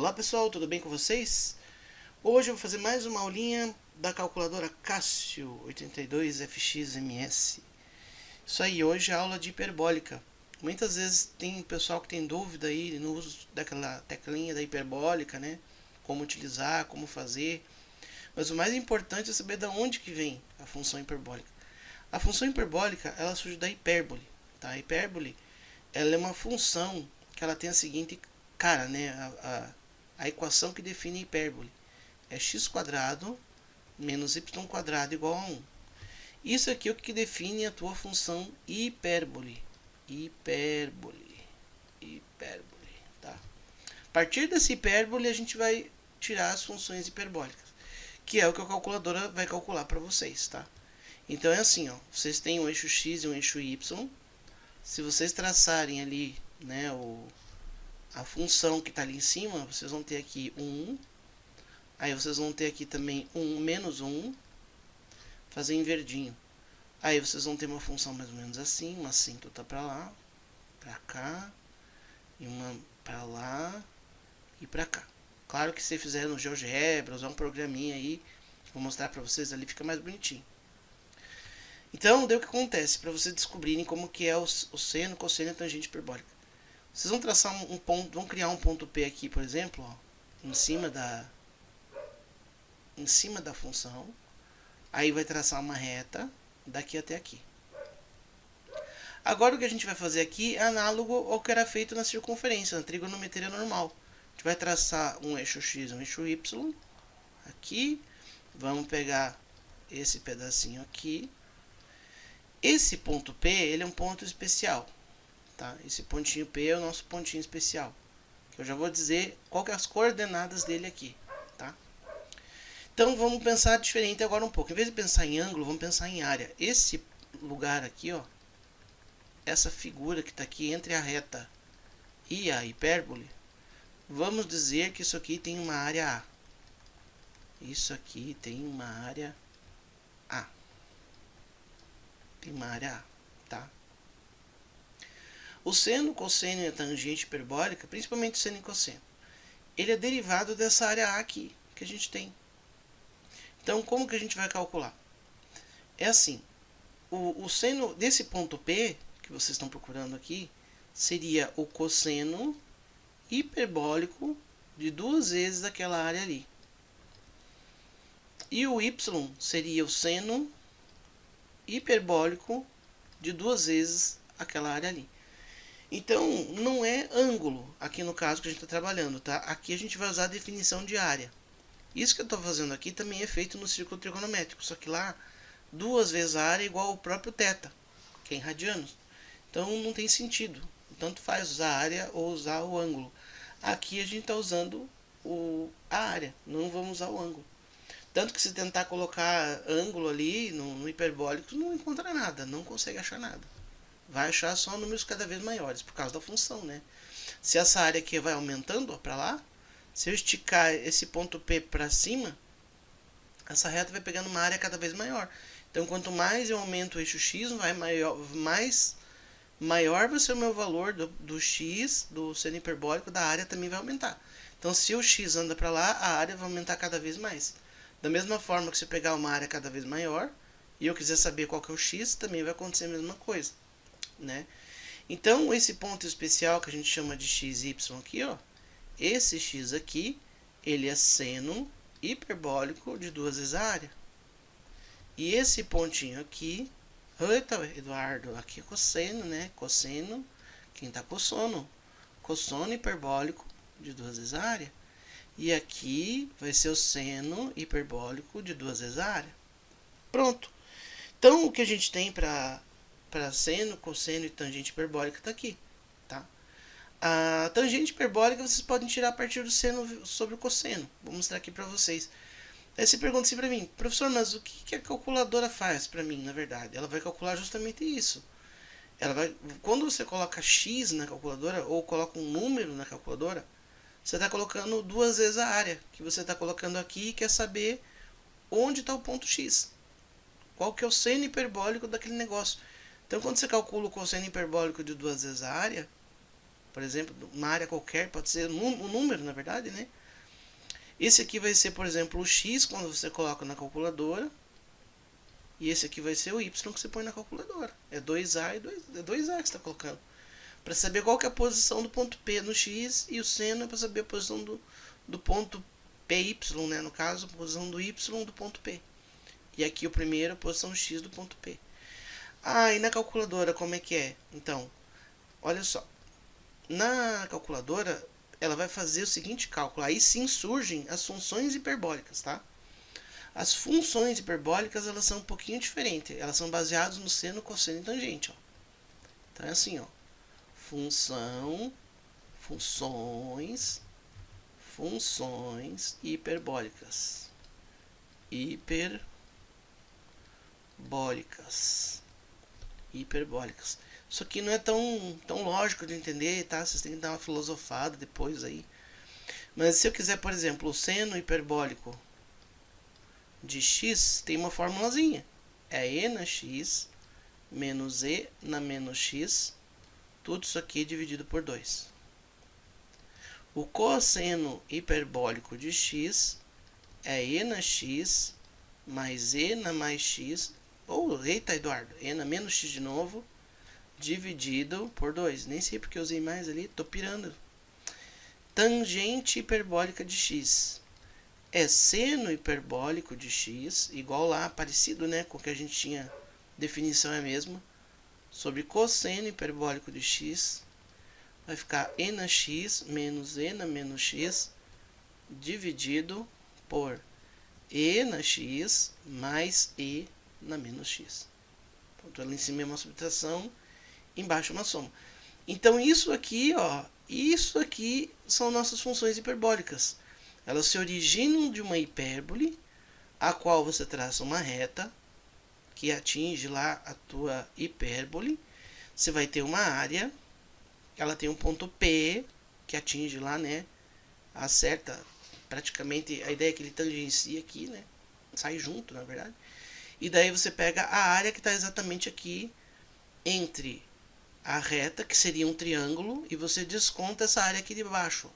Olá pessoal, tudo bem com vocês? Hoje eu vou fazer mais uma aulinha da calculadora Casio 82FXMS. Isso aí, hoje é aula de hiperbólica. Muitas vezes tem pessoal que tem dúvida aí no uso daquela teclinha da hiperbólica, né? Como utilizar, como fazer. Mas o mais importante é saber de onde que vem a função hiperbólica. A função hiperbólica, ela surge da hipérbole, tá? A hipérbole, ela é uma função que ela tem a seguinte cara, né? A equação que define a hipérbole é x² menos y² igual a 1. Isso aqui é o que define a tua função hipérbole. Hipérbole. Tá? A partir dessa hipérbole, a gente vai tirar as funções hiperbólicas, que é o que a calculadora vai calcular para vocês, tá? Então é assim, ó, vocês têm um eixo x e um eixo y. Se vocês traçarem ali, né, a função que está ali em cima, vocês vão ter aqui 1. Aí vocês vão ter aqui também 1 menos 1. Fazer em verdinho. Aí vocês vão ter uma função mais ou menos assim. Uma assíntota para lá, para cá. E uma para lá e para cá. Claro que se fizer no GeoGebra, usar um programinha aí, vou mostrar para vocês ali, fica mais bonitinho. Então, daí o que acontece? Para vocês descobrirem como que é o seno, cosseno e tangente hiperbólica. Vocês vão traçar um ponto, vão criar um ponto P aqui, por exemplo, ó, em cima da função. Aí vai traçar uma reta daqui até aqui. Agora o que a gente vai fazer aqui é análogo ao que era feito na circunferência, na trigonometria normal. A gente vai traçar um eixo x e um eixo y aqui. Vamos pegar esse pedacinho aqui. Esse ponto P, ele é um ponto especial. Tá? Esse pontinho P é o nosso pontinho especial. Eu já vou dizer qual que é as coordenadas dele aqui. Tá? Então vamos pensar diferente agora um pouco. Em vez de pensar em ângulo, vamos pensar em área. Esse lugar aqui, ó, essa figura que está aqui entre a reta e a hipérbole, vamos dizer que isso aqui tem uma área A. Isso aqui tem uma área A. Tem uma área A, tá? O seno, cosseno e a tangente hiperbólica, principalmente o seno e cosseno, ele é derivado dessa área A aqui, que a gente tem. Então, como que a gente vai calcular? É assim, o seno desse ponto P, que vocês estão procurando aqui, seria o cosseno hiperbólico de 2 vezes aquela área ali. E o Y seria o seno hiperbólico de 2 vezes aquela área ali. Então, não é ângulo, aqui no caso que a gente está trabalhando, tá? Aqui a gente vai usar a definição de área. Isso que eu estou fazendo aqui também é feito no círculo trigonométrico, só que lá 2 vezes a área é igual ao próprio θ, que é em radianos. Então não tem sentido, tanto faz usar a área ou usar o ângulo. Aqui a gente está usando a área, não vamos usar o ângulo. Tanto que se tentar colocar ângulo ali no hiperbólico, não encontra nada, não consegue achar nada. Vai achar só números cada vez maiores, por causa da função, né? Se essa área aqui vai aumentando para lá, se eu esticar esse ponto P para cima, essa reta vai pegando uma área cada vez maior. Então, quanto mais eu aumento o eixo x, maior vai ser o meu valor do x, do seno hiperbólico, da área também vai aumentar. Então, se o x anda para lá, a área vai aumentar cada vez mais. Da mesma forma que se eu pegar uma área cada vez maior, e eu quiser saber qual que é o x, também vai acontecer a mesma coisa, né? Então, esse ponto especial que a gente chama de x, y aqui, ó, esse x aqui, ele é seno hiperbólico de 2 vezes a área. E esse pontinho aqui, eita, Eduardo, aqui é cosseno, né? Cosseno, quem tá com sono? Cossono hiperbólico de 2 vezes a área. E aqui vai ser o seno hiperbólico de 2 vezes a área. Pronto. Então, o que a gente tem para seno, cosseno e tangente hiperbólica está aqui. Tá? A tangente hiperbólica vocês podem tirar a partir do seno sobre o cosseno. Vou mostrar aqui para vocês. Aí você pergunta assim para mim, professor, mas o que a calculadora faz para mim, na verdade? Ela vai calcular justamente isso. Quando você coloca x na calculadora, ou coloca um número na calculadora, você está colocando 2 vezes a área que você está colocando aqui e quer saber onde está o ponto x. Qual que é o seno hiperbólico daquele negócio. Então, quando você calcula o cosseno hiperbólico de 2 vezes a área, por exemplo, uma área qualquer, pode ser um número, na verdade, né? Esse aqui vai ser, por exemplo, o x quando você coloca na calculadora. E esse aqui vai ser o y que você põe na calculadora. É 2A e 2A que você está colocando. Para saber qual que é a posição do ponto P no x, e o seno é para saber a posição do ponto PY, né? No caso, a posição do y do ponto P. E aqui o primeiro, a posição x do ponto P. Ah, e na calculadora como é que é? Então, olha só. Na calculadora, ela vai fazer o seguinte cálculo. Aí sim surgem as funções hiperbólicas, tá? As funções hiperbólicas, elas são um pouquinho diferentes. Elas são baseadas no seno, cosseno e tangente, ó. Então é assim, ó. Funções hiperbólicas. Hiperbólicas. Isso aqui não é tão lógico de entender, tá? Vocês têm que dar uma filosofada depois aí. Mas se eu quiser, por exemplo, o seno hiperbólico de x, tem uma formulazinha. É e na x menos e na menos x, tudo isso aqui dividido por 2. O cosseno hiperbólico de x é e na x mais e na mais x, ou, eita Eduardo, e na menos x de novo, dividido por 2. Nem sei porque eu usei mais ali, tô pirando. Tangente hiperbólica de x é seno hiperbólico de x, igual lá, parecido, né, com o que a gente tinha, definição é a mesma, sobre cosseno hiperbólico de x, vai ficar e na x menos e na menos x, dividido por e na x mais e na menos x. Então, ali em cima é uma subtração, embaixo é uma soma. Então, isso aqui, ó, isso aqui são nossas funções hiperbólicas. Elas se originam de uma hipérbole, a qual você traça uma reta, que atinge lá a tua hipérbole. Você vai ter uma área, ela tem um ponto P, que atinge lá, né? Acerta praticamente, a ideia é que ele tangencia aqui, né? Sai junto, na verdade. E daí você pega a área que está exatamente aqui, entre a reta, que seria um triângulo, e você desconta essa área aqui de baixo.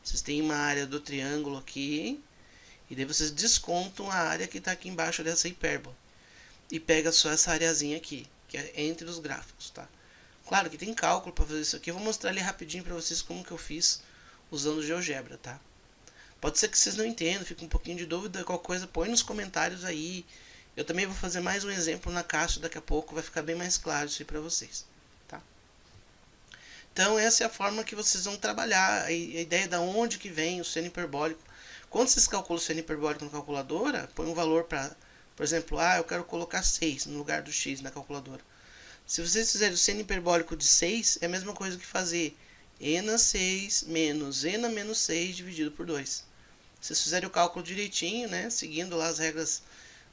Vocês têm uma área do triângulo aqui, e daí vocês descontam a área que está aqui embaixo dessa hipérbole. E pega só essa areazinha aqui, que é entre os gráficos, tá? Claro que tem cálculo para fazer isso aqui. Eu vou mostrar ali rapidinho para vocês como que eu fiz usando o GeoGebra, tá? Pode ser que vocês não entendam, fica um pouquinho de dúvida, qualquer coisa, põe nos comentários aí. Eu também vou fazer mais um exemplo na Cássio daqui a pouco, vai ficar bem mais claro isso aí para vocês, tá? Então essa é a forma que vocês vão trabalhar, a ideia de onde que vem o seno hiperbólico. Quando vocês calculam o seno hiperbólico na calculadora, põe um valor para, por exemplo, eu quero colocar 6 no lugar do x na calculadora. Se vocês fizerem o seno hiperbólico de 6, é a mesma coisa que fazer e na 6 menos e na menos 6 dividido por 2. Se vocês fizerem o cálculo direitinho, né, seguindo lá as regras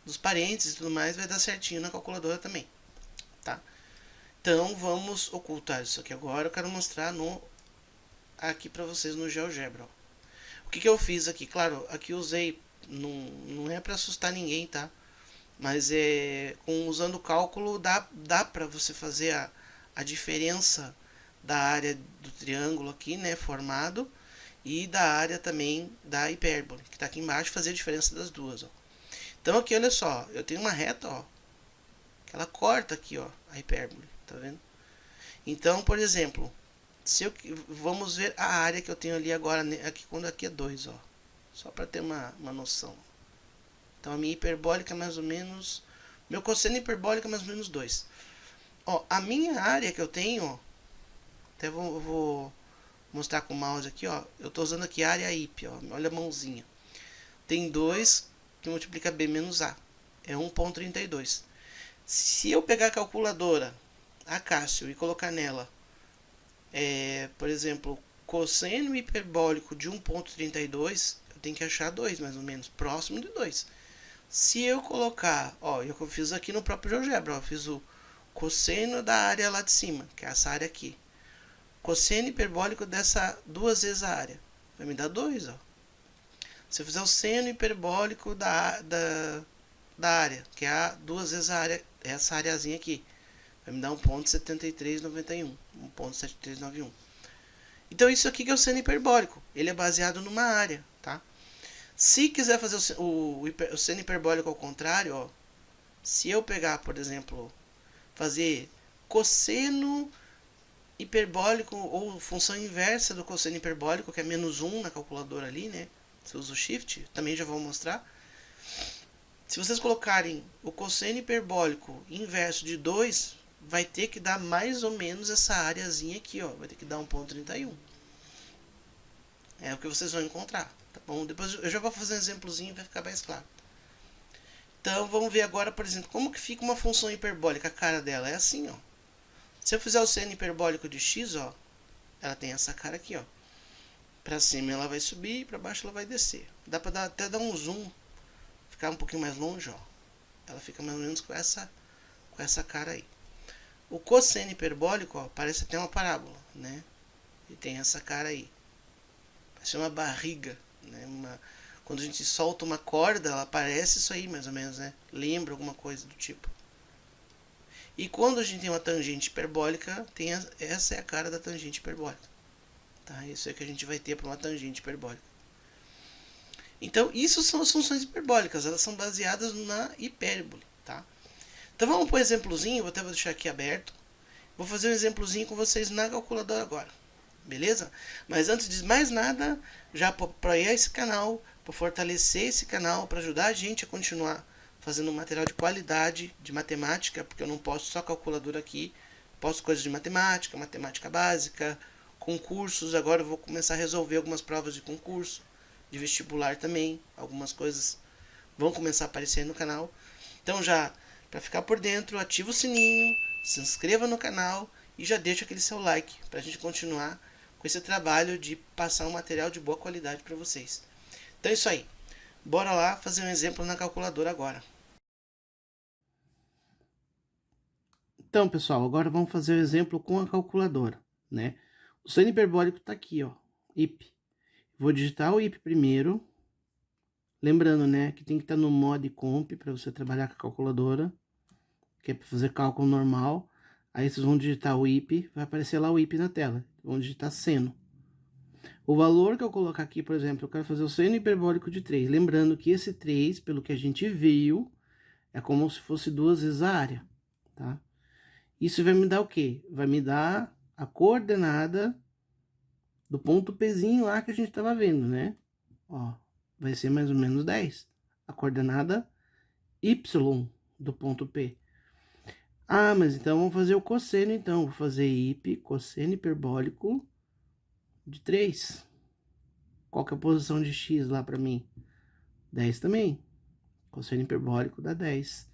dos parênteses e tudo mais, vai dar certinho na calculadora também, tá? Então, vamos ocultar isso aqui agora. Eu quero mostrar aqui para vocês no GeoGebra. Ó. O que eu fiz aqui? Claro, aqui eu usei, não é para assustar ninguém, tá? Mas usando o cálculo dá para você fazer a diferença da área do triângulo aqui, né, formado, e da área também da hipérbole, que está aqui embaixo, fazer a diferença das duas. Ó. Então aqui, olha só, eu tenho uma reta, ó, que ela corta aqui, ó, a hipérbole, tá vendo? Então, por exemplo, vamos ver a área que eu tenho ali agora, aqui, quando aqui é 2, ó, só para ter uma noção. Então a minha hiperbólica é mais ou menos, meu cosseno hiperbólico é mais ou menos 2. Ó, a minha área que eu tenho, ó, até vou mostrar com o mouse aqui, ó, eu estou usando aqui a área hip, ó, olha a mãozinha. Tem 2 que multiplica B menos A, é 1,32. Se eu pegar a calculadora, a Cássio, e colocar nela, por exemplo, cosseno hiperbólico de 1,32, eu tenho que achar 2 mais ou menos, próximo de 2. Se eu colocar, ó, eu fiz aqui no próprio GeoGebra, ó, eu fiz o cosseno da área lá de cima, que é essa área aqui. Cosseno hiperbólico dessa 2 vezes a área, vai me dar 2, ó. Se eu fizer o seno hiperbólico da área, que é 2 vezes a área, essa areazinha aqui, vai me dar 1,7391, 1,7391. Então isso aqui que é o seno hiperbólico, ele é baseado numa área, tá? Se quiser fazer o seno hiperbólico ao contrário, ó, se eu pegar, por exemplo, fazer cosseno hiperbólico ou função inversa do cosseno hiperbólico, que é -1 na calculadora ali, né? Você usa o shift, também já vou mostrar. Se vocês colocarem o cosseno hiperbólico inverso de 2, vai ter que dar mais ou menos essa areazinha aqui, ó. Vai ter que dar 1,31. É o que vocês vão encontrar, tá bom? Depois eu já vou fazer um exemplozinho para ficar mais claro. Então vamos ver agora, por exemplo, como que fica uma função hiperbólica. A cara dela é assim, ó. Se eu fizer o seno hiperbólico de x, ó, ela tem essa cara aqui, ó. Para cima ela vai subir e para baixo ela vai descer. Dá para até dar um zoom, ficar um pouquinho mais longe, ó. Ela fica mais ou menos com essa cara aí. O cosseno hiperbólico, ó, parece até uma parábola, né? E tem essa cara aí. Parece uma barriga, né? Quando a gente solta uma corda, ela parece isso aí, mais ou menos, né? Lembra alguma coisa do tipo. E quando a gente tem uma tangente hiperbólica, essa é a cara da tangente hiperbólica. Tá? Isso é que a gente vai ter para uma tangente hiperbólica. Então, isso são as funções hiperbólicas. Elas são baseadas na hipérbole. Tá? Então, vamos para um exemplozinho. Vou deixar aqui aberto. Vou fazer um exemplozinho com vocês na calculadora agora. Beleza? Mas antes de mais nada, já para apoiar esse canal, para fortalecer esse canal, para ajudar a gente a continuar fazendo um material de qualidade de matemática, porque eu não posto só calculadora aqui, posto coisas de matemática, matemática básica, concursos. Agora eu vou começar a resolver algumas provas de concurso, de vestibular também, algumas coisas vão começar a aparecer no canal. Então já, para ficar por dentro, ativa o sininho, se inscreva no canal e já deixa aquele seu like para a gente continuar com esse trabalho de passar um material de boa qualidade para vocês. Então é isso aí. Bora lá fazer um exemplo na calculadora agora. Então, pessoal, agora vamos fazer o exemplo com a calculadora, né? O seno hiperbólico está aqui, ó, IP. Vou digitar o IP primeiro. Lembrando, né, que tem que estar no modo comp para você trabalhar com a calculadora, que é para fazer cálculo normal. Aí vocês vão digitar o IP, vai aparecer lá o IP na tela. Vão digitar seno. O valor que eu colocar aqui, por exemplo, eu quero fazer o seno hiperbólico de 3. Lembrando que esse 3, pelo que a gente viu, é como se fosse 2 vezes a área, tá? Isso vai me dar o quê? Vai me dar a coordenada do ponto Pzinho lá que a gente estava vendo, né? Ó, vai ser mais ou menos 10. A coordenada Y do ponto P. Ah, mas então vamos fazer o cosseno, então. Vou fazer IP, cosseno hiperbólico de 3. Qual que é a posição de x lá para mim? 10 também. Cosseno hiperbólico dá 10.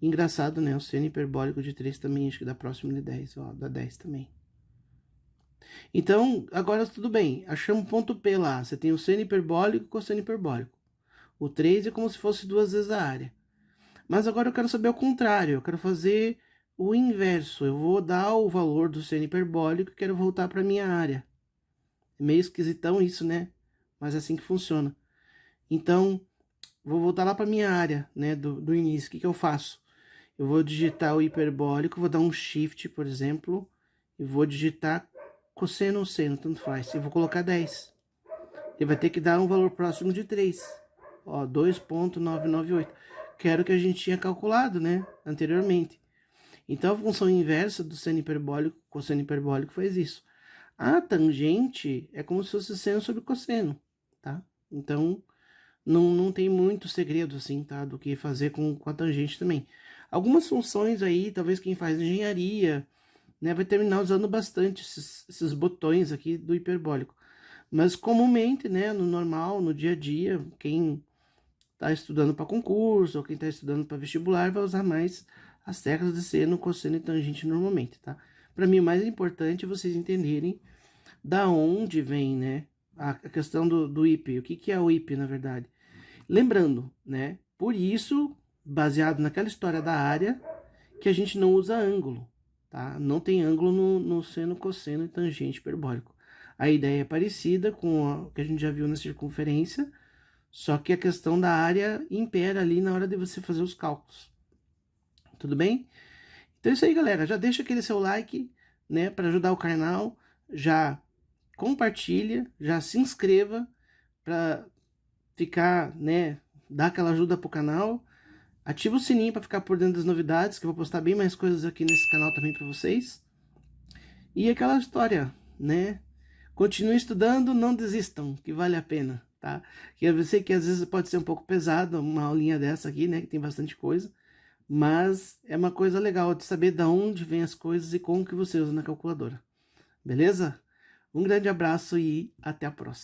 Engraçado, né? O seno hiperbólico de 3 também, acho que dá próximo de 10. Ó, dá 10 também. Então, agora tudo bem. Achamos o ponto P lá. Você tem o seno hiperbólico e o cosseno hiperbólico. O 3 é como se fosse 2 vezes a área. Mas agora eu quero saber o contrário. Eu quero fazer o inverso. Eu vou dar o valor do seno hiperbólico e quero voltar para minha área. É meio esquisitão isso, né? Mas é assim que funciona. Então, vou voltar lá para minha área, né, do início. O que eu faço? Eu vou digitar o hiperbólico, vou dar um shift, por exemplo, e vou digitar cosseno ou seno, tanto faz. E vou colocar 10. Ele vai ter que dar um valor próximo de 3. Ó, 2,998. Que era o que a gente tinha calculado, né, anteriormente. Então, a função inversa do seno hiperbólico, cosseno hiperbólico, faz isso. A tangente é como se fosse seno sobre cosseno, tá? Então, não tem muito segredo, assim, tá? Do que fazer com a tangente também. Algumas funções aí, talvez quem faz engenharia, né, vai terminar usando bastante esses botões aqui do hiperbólico. Mas comumente, né, no normal, no dia a dia, quem está estudando para concurso ou quem está estudando para vestibular vai usar mais as teclas de seno, cosseno e tangente normalmente, tá? Para mim, o mais importante é vocês entenderem da onde vem, né, a questão do IP. O que é o IP, na verdade? Lembrando, né, por isso, baseado naquela história da área, que a gente não usa ângulo, tá? Não tem ângulo no seno, cosseno e tangente hiperbólico. A ideia é parecida com o que a gente já viu na circunferência, só que a questão da área impera ali na hora de você fazer os cálculos. Tudo bem? Então é isso aí, galera. Já deixa aquele seu like, né, para ajudar o canal. Já compartilha, já se inscreva para ficar, né, dar aquela ajuda pro canal. Ativa o sininho para ficar por dentro das novidades, que eu vou postar bem mais coisas aqui nesse canal também para vocês. E aquela história, né? Continue estudando, não desistam, que vale a pena, tá? Que eu sei que às vezes pode ser um pouco pesado uma aulinha dessa aqui, né? Que tem bastante coisa. Mas é uma coisa legal de saber de onde vem as coisas e como que você usa na calculadora. Beleza? Um grande abraço e até a próxima.